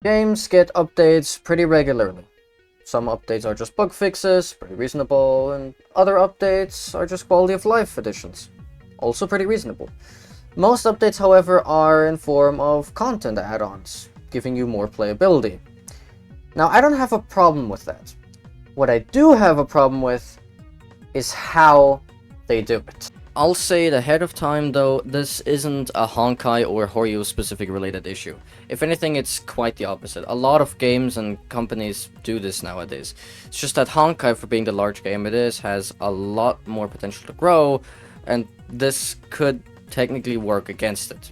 Games get updates pretty regularly. Some updates are just bug fixes, pretty reasonable, and other updates are just quality of life additions, also pretty reasonable. Most updates, however, are in form of content add-ons, giving you more playability. Now, I don't have a problem with that. What I do have a problem with is how they do it. I'll say it ahead of time though, this isn't a Honkai or HoYo specific related issue. If anything, it's quite the opposite. A lot of games and companies do this nowadays. It's just that Honkai, for being the large game it is, has a lot more potential to grow, and this could technically work against it.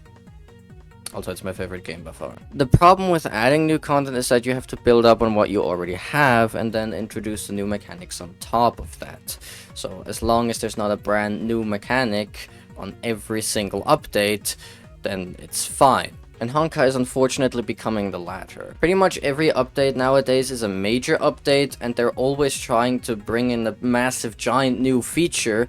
Also, it's my favorite game by far. The problem with adding new content is that you have to build up on what you already have and then introduce the new mechanics on top of that. So as long as there's not a brand new mechanic on every single update, then it's fine. And Honkai is unfortunately becoming the latter. Pretty much every update nowadays is a major update, and they're always trying to bring in a massive giant new feature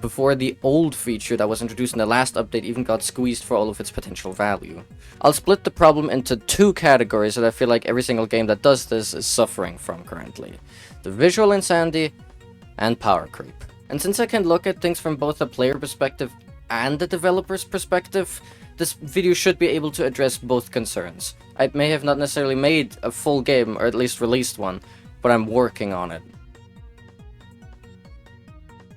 before the old feature that was introduced in the last update even got squeezed for all of its potential value. I'll split the problem into two categories that I feel like every single game that does this is suffering from currently. The visual insanity and power creep. And since I can look at things from both the player perspective and the developer's perspective, this video should be able to address both concerns. I may have not necessarily made a full game, or at least released one, but I'm working on it.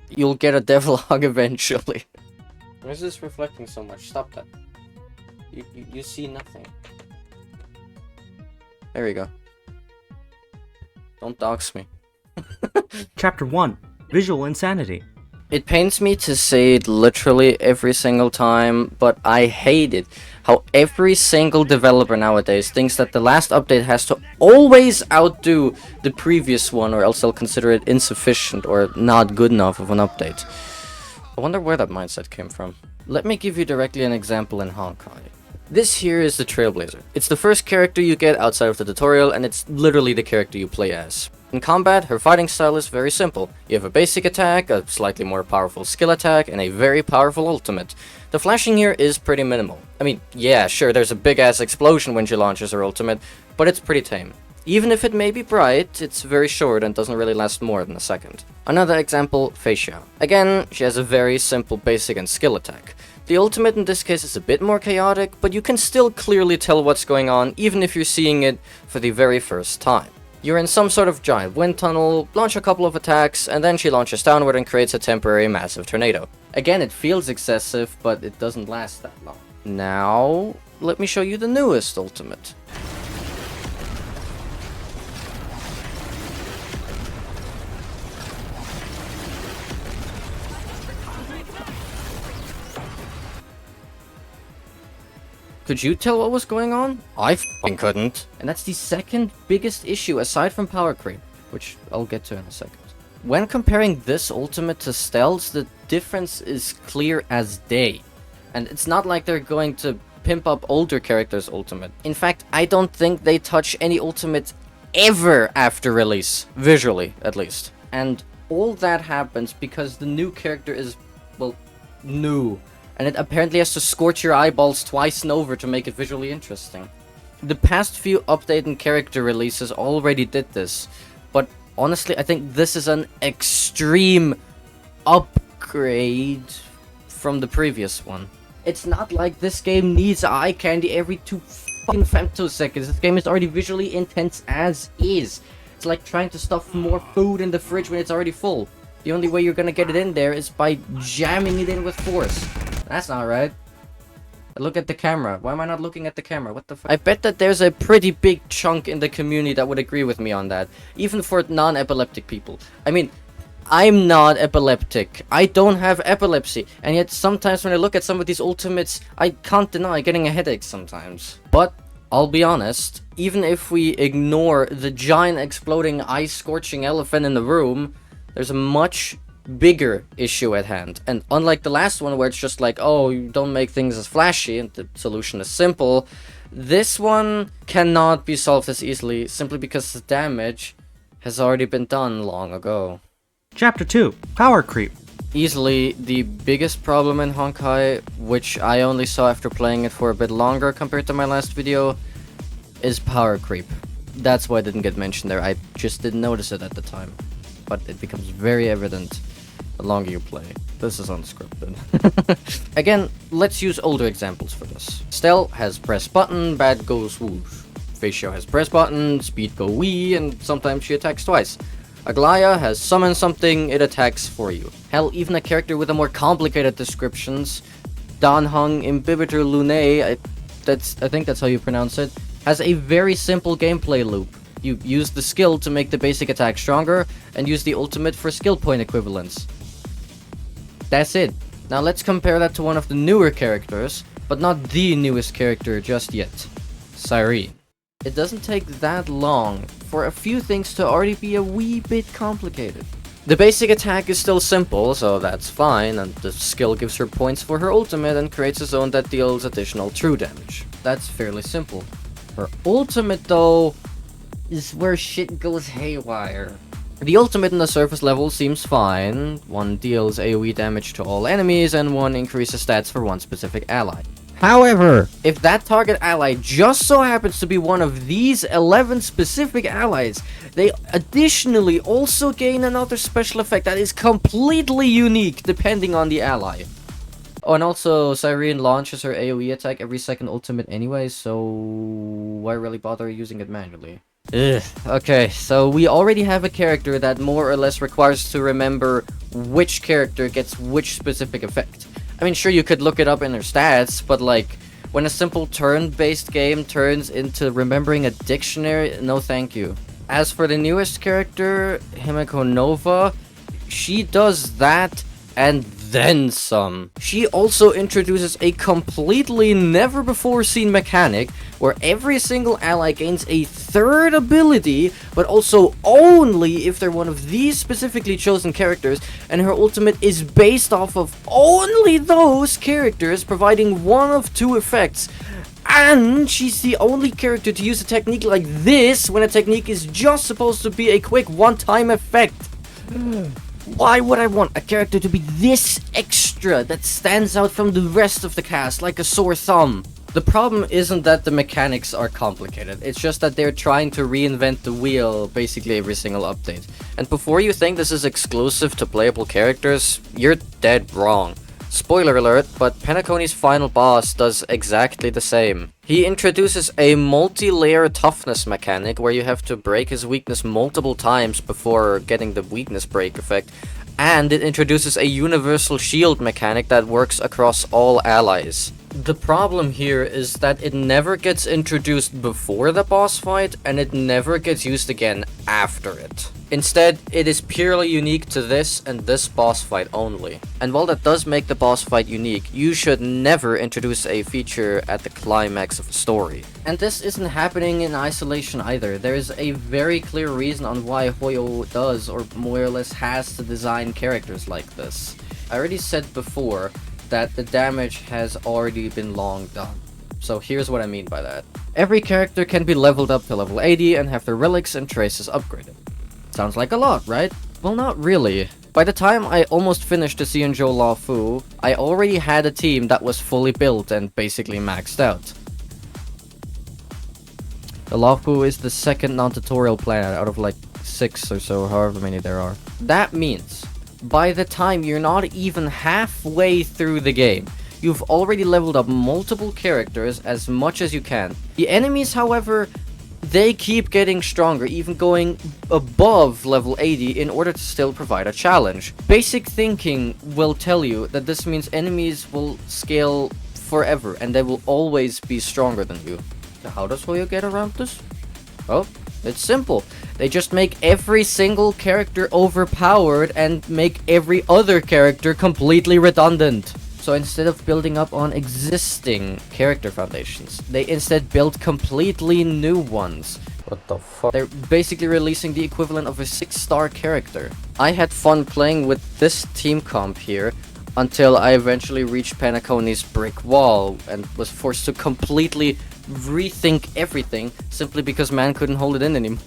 You'll get a devil hug eventually. Why is this reflecting so much? Stop that. You see nothing. There we go. Don't dox me. Chapter 1. Visual Insanity. It pains me to say it literally every single time, but I hate it how every single developer nowadays thinks that the last update has to always outdo the previous one, or else they'll consider it insufficient or not good enough of an update. I wonder where that mindset came from. Let me give you directly an example in Honkai. This here is the Trailblazer. It's the first character you get outside of the tutorial, and it's literally the character you play as. In combat, her fighting style is very simple. You have a basic attack, a slightly more powerful skill attack, and a very powerful ultimate. The flashing here is pretty minimal. I mean, yeah, sure, there's a big-ass explosion when she launches her ultimate, but it's pretty tame. Even if it may be bright, it's very short and doesn't really last more than a second. Another example, Feisha. Again, she has a very simple basic and skill attack. The ultimate in this case is a bit more chaotic, but you can still clearly tell what's going on, even if you're seeing it for the very first time. You're in some sort of giant wind tunnel, launch a couple of attacks, and then she launches downward and creates a temporary massive tornado. Again, it feels excessive, but it doesn't last that long. Now, let me show you the newest ultimate. Could you tell what was going on? I f***ing couldn't. And that's the second biggest issue aside from power creep, which I'll get to in a second. When comparing this ultimate to Stealth's, the difference is clear as day. And it's not like they're going to pimp up older characters' ultimate. In fact, I don't think they touch any ultimate ever after release, visually at least. And all that happens because the new character is, well, new. And it apparently has to scorch your eyeballs twice and over to make it visually interesting. The past few update and character releases already did this, but honestly I think this is an extreme upgrade from the previous one. It's not like this game needs eye candy every 2 fucking femtoseconds. This game is already visually intense as is. It's like trying to stuff more food in the fridge when it's already full. The only way you're gonna get it in there is by jamming it in with force. That's not right. Look at the camera. Why am I not looking at the camera? What the fuck? I bet that there's a pretty big chunk in the community that would agree with me on that. Even for non-epileptic people. I mean, I'm not epileptic. I don't have epilepsy. And yet sometimes when I look at some of these ultimates, I can't deny getting a headache sometimes. But I'll be honest, even if we ignore the giant exploding ice-scorching elephant in the room, there's a much bigger issue at hand. And unlike the last one where it's just like, oh, you don't make things as flashy and the solution is simple, this one cannot be solved as easily simply because the damage has already been done long ago. Chapter 2. Power Creep. Easily the biggest problem in Honkai, which I only saw after playing it for a bit longer compared to my last video, is power creep. That's why it didn't get mentioned there. I just didn't notice it at the time. But it becomes very evident the longer you play. This is unscripted. Again, let's use older examples for this. Stell has press button, bad goes whoosh. Facio has press button, speed go wee, and sometimes she attacks twice. Aglaya has summon something, it attacks for you. Hell, even a character with a more complicated descriptions, Danhung Imbibitor Lune, I think that's how you pronounce it, has a very simple gameplay loop. You use the skill to make the basic attack stronger, and use the ultimate for skill point equivalents. That's it. Now let's compare that to one of the newer characters, but not the newest character just yet. Cyrene. It doesn't take that long for a few things to already be a wee bit complicated. The basic attack is still simple, so that's fine, and the skill gives her points for her ultimate and creates a zone that deals additional true damage. That's fairly simple. Her ultimate, though, is where shit goes haywire. The ultimate in the surface level seems fine. One deals AoE damage to all enemies, and one increases stats for one specific ally. However, if that target ally just so happens to be one of these 11 specific allies, they additionally also gain another special effect that is completely unique depending on the ally. Oh, and also, Cyrene launches her AoE attack every second ultimate anyway, so why really bother using it manually? Ugh. Okay, so we already have a character that more or less requires to remember which character gets which specific effect. I mean, sure, you could look it up in her stats, but like, when a simple turn-based game turns into remembering a dictionary, no thank you. As for the newest character, Himeko Nova, she does that and then some. She also introduces a completely never before seen mechanic where every single ally gains a third ability, but also only if they're one of these specifically chosen characters, and her ultimate is based off of only those characters, providing one of two effects. And she's the only character to use a technique like this when a technique is just supposed to be a quick one-time effect. Why would I want a character to be this extra that stands out from the rest of the cast like a sore thumb? The problem isn't that the mechanics are complicated, it's just that they're trying to reinvent the wheel basically every single update. And before you think this is exclusive to playable characters, you're dead wrong. Spoiler alert, but Penacony's final boss does exactly the same. He introduces a multi-layer toughness mechanic where you have to break his weakness multiple times before getting the weakness break effect, and it introduces a universal shield mechanic that works across all allies. The problem here is that it never gets introduced before the boss fight, and it never gets used again after it. Instead, it is purely unique to this and this boss fight only. And while that does make the boss fight unique, you should never introduce a feature at the climax of a story. And this isn't happening in isolation either. There is a very clear reason on why HoYo does, or more or less has to design characters like this. I already said before that the damage has already been long done. So here's what I mean by that. Every character can be leveled up to level 80 and have their relics and traces upgraded. Sounds like a lot, right? Well, not really. By the time I almost finished the Xianzhou Laofu, I already had a team that was fully built and basically maxed out. The Laofu is the second non-tutorial planet out of like 6 or so, however many there are. That means, by the time you're not even halfway through the game, you've already leveled up multiple characters as much as you can. The enemies, however, they keep getting stronger, even going above level 80 in order to still provide a challenge. Basic thinking will tell you that this means enemies will scale forever and they will always be stronger than you. So how does HoYo get around this? Well, it's simple. They just make every single character overpowered and make every other character completely redundant. So instead of building up on existing character foundations, they instead build completely new ones. What the fuck? They're basically releasing the equivalent of a 6-star character. I had fun playing with this team comp here until I eventually reached Penacony's brick wall and was forced to completely rethink everything simply because man couldn't hold it in anymore.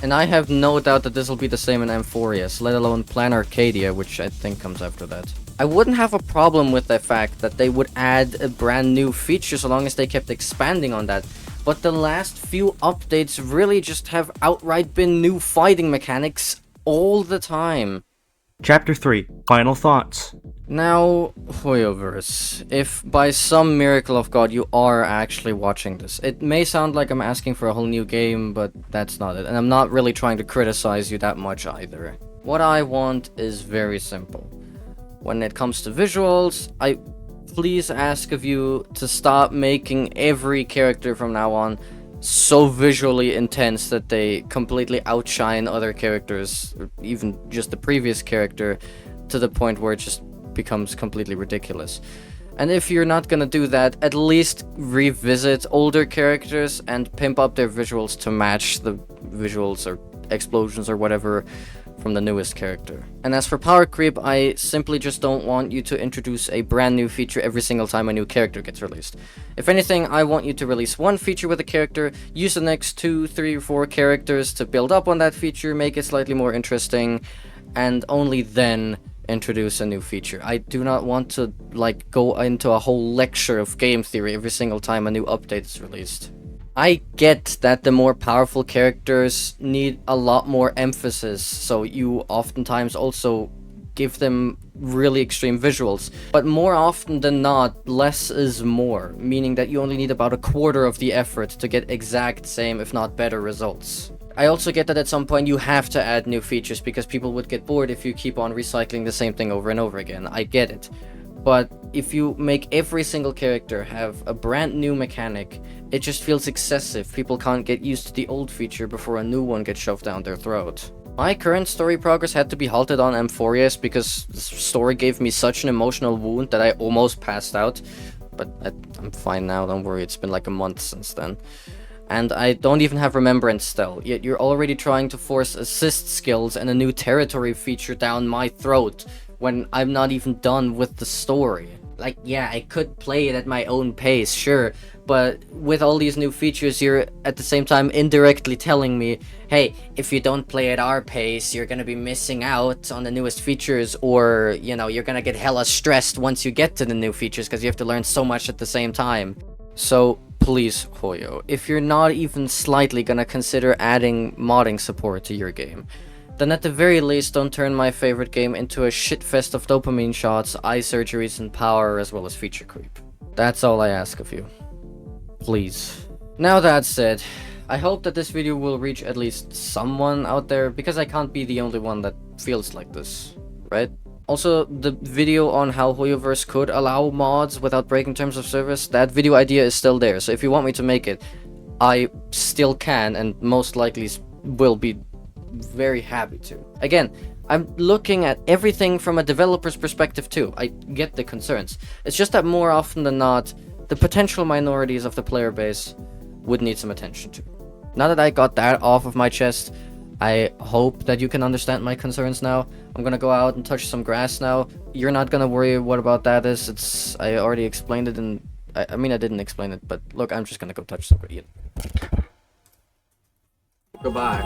And I have no doubt that this will be the same in Amphorius, let alone Plan Arcadia, which I think comes after that. I wouldn't have a problem with the fact that they would add a brand new feature so long as they kept expanding on that, but the last few updates really just have outright been new fighting mechanics all the time. Chapter 3, Final Thoughts. Now, HoYoverse, if by some miracle of God you are actually watching this, it may sound like I'm asking for a whole new game, but that's not it, and I'm not really trying to criticize you that much either. What I want is very simple. When it comes to visuals, I please ask of you to stop making every character from now on so visually intense that they completely outshine other characters, or even just the previous character, to the point where it just becomes completely ridiculous. And if you're not gonna do that, at least revisit older characters and pimp up their visuals to match the visuals or explosions or whatever from the newest character. And as for power creep, I simply just don't want you to introduce a brand new feature every single time a new character gets released. If anything, I want you to release one feature with a character, use the next 2, 3, or 4 characters to build up on that feature, make it slightly more interesting, and only then introduce a new feature. I do not want to go into a whole lecture of game theory every single time a new update is released. I get that the more powerful characters need a lot more emphasis, so you oftentimes also give them really extreme visuals. But more often than not, less is more, meaning that you only need about a quarter of the effort to get exact same, if not better, results. I also get that at some point you have to add new features because people would get bored if you keep on recycling the same thing over and over again. I get it. But if you make every single character have a brand new mechanic, it just feels excessive. People can't get used to the old feature before a new one gets shoved down their throat. My current story progress had to be halted on Amphorius because the story gave me such an emotional wound that I almost passed out. But I'm fine now, don't worry, it's been like a month since then. And I don't even have Remembrance still, yet you're already trying to force assist skills and a new territory feature down my throat when I'm not even done with the story. Like, yeah, I could play it at my own pace, sure, but with all these new features, you're at the same time indirectly telling me, hey, if you don't play at our pace, you're gonna be missing out on the newest features, or, you know, you're gonna get hella stressed once you get to the new features because you have to learn so much at the same time. So, please, HoYo, if you're not even slightly gonna consider adding modding support to your game, then at the very least don't turn my favorite game into a shitfest of dopamine shots, eye surgeries, and power, as well as feature creep. That's all I ask of you. Please. Now that said, I hope that this video will reach at least someone out there, because I can't be the only one that feels like this, right? Also, the video on how HoYoverse could allow mods without breaking terms of service, that video idea is still there, so if you want me to make it, I still can, and most likely will be very happy to. Again, I'm looking at everything from a developer's perspective too. I get the concerns. It's just that more often than not, the potential minorities of the player base would need some attention to. Now that I got that off of my chest, I hope that you can understand my concerns now. I'm gonna go out and touch some grass now. You're not gonna worry what about that is. I already explained it, and I mean I didn't explain it, but look, I'm just gonna go touch some grass. Goodbye.